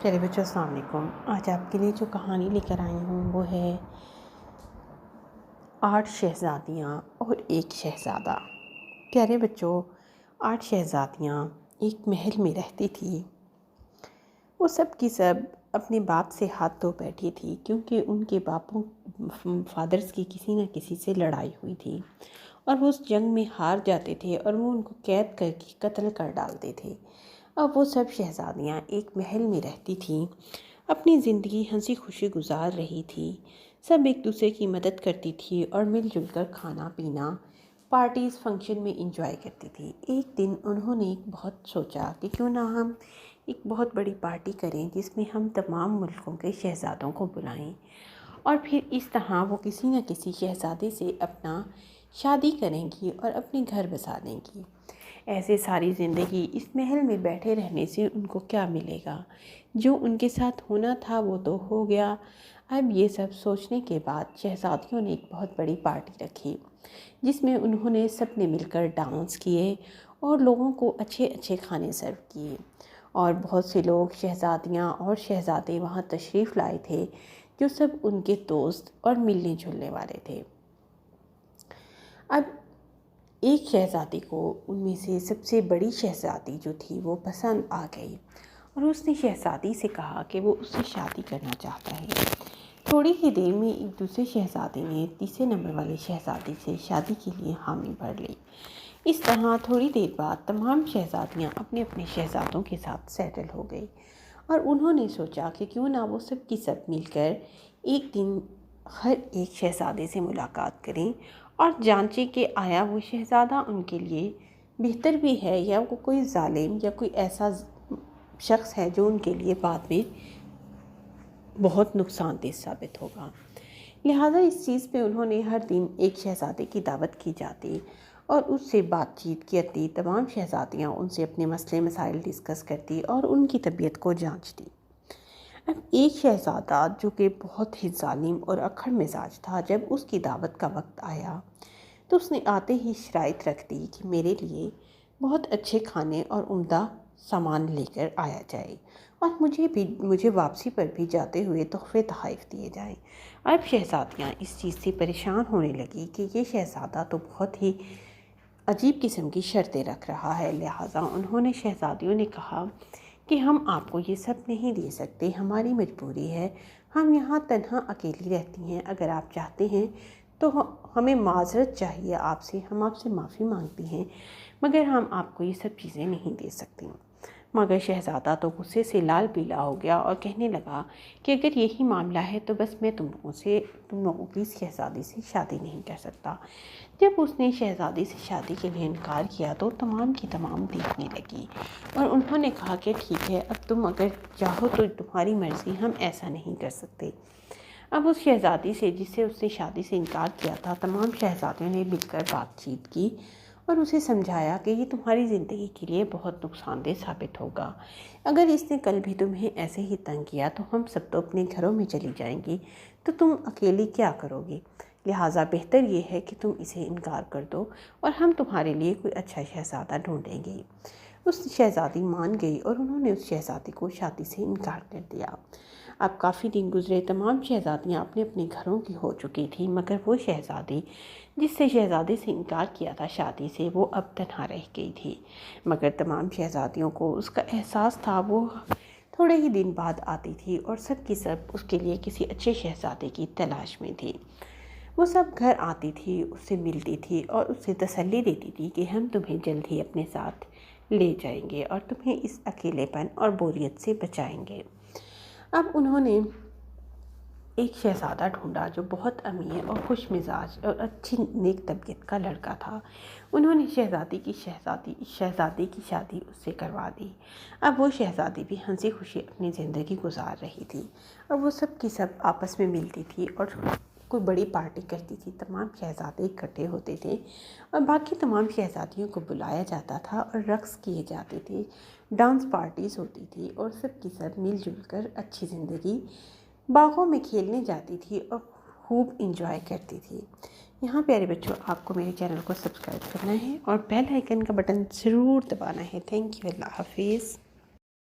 چلے بچوں السلام علیکم۔ آج آپ کے لیے جو کہانی لے کر آئی ہوں وہ ہے 8 شہزادیاں اور ایک شہزادہ۔ پیارے بچوں، 8 شہزادیاں ایک محل میں رہتی تھی۔ وہ سب کی سب اپنے باپ سے ہاتھ دھو بیٹھی تھی کیونکہ ان کے فادرز کی کسی نہ کسی سے لڑائی ہوئی تھی اور وہ اس جنگ میں ہار جاتے تھے اور وہ ان کو قید کر کے قتل کر ڈالتے تھے۔ اب وہ سب شہزادیاں ایک محل میں رہتی تھیں، اپنی زندگی ہنسی خوشی گزار رہی تھی۔ سب ایک دوسرے کی مدد کرتی تھی اور مل جل کر کھانا پینا، پارٹیز فنکشن میں انجوائے کرتی تھی۔ ایک دن انہوں نے بہت سوچا کہ کیوں نہ ہم ایک بہت بڑی پارٹی کریں جس میں ہم تمام ملکوں کے شہزادوں کو بلائیں اور پھر اس طرح وہ کسی نہ کسی شہزادے سے اپنا شادی کریں گی اور اپنے گھر بسا لیں گی۔ ایسے ساری زندگی اس محل میں بیٹھے رہنے سے ان کو کیا ملے گا؟ جو ان کے ساتھ ہونا تھا وہ تو ہو گیا۔ اب یہ سب سوچنے کے بعد شہزادیوں نے ایک بہت بڑی پارٹی رکھی جس میں انہوں نے سب نے مل کر ڈانس کیے اور لوگوں کو اچھے اچھے کھانے سرو کیے، اور بہت سے لوگ شہزادیاں اور شہزادے وہاں تشریف لائے تھے جو سب ان کے دوست اور ملنے جلنے والے تھے۔ اب ایک شہزادی کو ان میں سے سب سے بڑی شہزادی جو تھی وہ پسند آ گئی اور اس نے شہزادی سے کہا کہ وہ اس سے شادی کرنا چاہتا ہے۔ تھوڑی ہی دیر میں ایک دوسرے شہزادے نے تیسرے نمبر والے شہزادی سے شادی کے لیے حامی بھر لی۔ اس طرح تھوڑی دیر بعد تمام شہزادیاں اپنے اپنے شہزادوں کے ساتھ سیٹل ہو گئی اور انہوں نے سوچا کہ کیوں نہ وہ سب کی سب مل کر ایک دن ہر ایک شہزادے سے ملاقات کریں اور جانچیں کہ آیا وہ شہزادہ ان کے لیے بہتر بھی ہے یا وہ کوئی ظالم یا کوئی ایسا شخص ہے جو ان کے لیے بعد میں بہت نقصان دہ ثابت ہوگا۔ لہٰذا اس چیز پہ انہوں نے ہر دن ایک شہزادے کی دعوت کی جاتی اور اس سے بات چیت کرتی۔ تمام شہزادیاں ان سے اپنے مسئلے مسائل ڈسکس کرتی اور ان کی طبیعت کو جانچتی۔ اب ایک شہزادہ جو کہ بہت ہی ظالم اور اکھڑ مزاج تھا، جب اس کی دعوت کا وقت آیا تو اس نے آتے ہی شرائط رکھ دی کہ میرے لیے بہت اچھے کھانے اور عمدہ سامان لے کر آیا جائے اور مجھے واپسی پر بھی جاتے ہوئے تحفے تحائف دیے جائیں۔ اب شہزادیاں اس چیز سے پریشان ہونے لگی کہ یہ شہزادہ تو بہت ہی عجیب قسم کی شرطیں رکھ رہا ہے۔ لہٰذا انہوں نے شہزادیوں نے کہا کہ ہم آپ کو یہ سب نہیں دے سکتے، ہماری مجبوری ہے، ہم یہاں تنہا اکیلی رہتی ہیں، اگر آپ چاہتے ہیں تو ہمیں معذرت چاہیے آپ سے، ہم آپ سے معافی مانگتی ہیں، مگر ہم آپ کو یہ سب چیزیں نہیں دے سکتی۔ مگر شہزادہ تو غصے سے لال پیلا ہو گیا اور کہنے لگا کہ اگر یہی معاملہ ہے تو بس میں تم لوگوں کی شہزادی سے شادی نہیں کر سکتا۔ جب اس نے شہزادی سے شادی کے لیے انکار کیا تو تمام کی تمام دیکھنے لگی اور انہوں نے کہا کہ ٹھیک ہے، اب تم اگر چاہو تو تمہاری مرضی، ہم ایسا نہیں کر سکتے۔ اب اس شہزادی سے جس سے اس نے شادی سے انکار کیا تھا، تمام شہزادیوں نے مل کر بات چیت کی اور اسے سمجھایا کہ یہ تمہاری زندگی کے لیے بہت نقصان دہ ثابت ہوگا۔ اگر اس نے کل بھی تمہیں ایسے ہی تنگ کیا تو ہم سب تو اپنے گھروں میں چلی جائیں گی، تو تم اکیلی کیا کرو گی؟ لہٰذا بہتر یہ ہے کہ تم اسے انکار کر دو اور ہم تمہارے لیے کوئی اچھا شہزادہ ڈھونڈیں گے۔ اس شہزادی مان گئی اور انہوں نے اس شہزادی کو شادی سے انکار کر دیا۔ اب کافی دن گزرے، تمام شہزادیاں اپنے اپنے گھروں کی ہو چکی تھیں، مگر وہ شہزادی جس سے شہزادے سے انکار کیا تھا شادی سے، وہ اب تنہا رہ گئی تھی۔ مگر تمام شہزادیوں کو اس کا احساس تھا۔ وہ تھوڑے ہی دن بعد آتی تھی اور سب کی سب اس کے لیے کسی اچھے شہزادے کی تلاش میں تھی۔ وہ سب گھر آتی تھی، اس سے ملتی تھی اور اس سے تسلی دیتی تھی کہ ہم تمہیں جلد ہی اپنے ساتھ لے جائیں گے اور تمہیں اس اکیلے پن اور بوریت سے بچائیں گے۔ اب انہوں نے ایک شہزادہ ڈھونڈا جو بہت امیر اور خوش مزاج اور اچھی نیک طبیعت کا لڑکا تھا۔ انہوں نے شہزادے کی شادی اس سے کروا دی۔ اب وہ شہزادی بھی ہنسی خوشی اپنی زندگی گزار رہی تھی اور وہ سب کی سب آپس میں ملتی تھی اور کوئی بڑی پارٹی کرتی تھی، تمام شہزادے اکٹھے ہوتے تھے اور باقی تمام شہزادیوں کو بلایا جاتا تھا اور رقص کیے جاتے تھے، ڈانس پارٹیز ہوتی تھی اور سب کی سب مل جل کر اچھی زندگی باغوں میں کھیلنے جاتی تھی اور خوب انجوائے کرتی تھی۔ یہاں پیارے بچوں، آپ کو میرے چینل کو سبسکرائب کرنا ہے اور بیل آئیکن کا بٹن ضرور دبانا ہے۔ تھینک یو، اللہ حافظ۔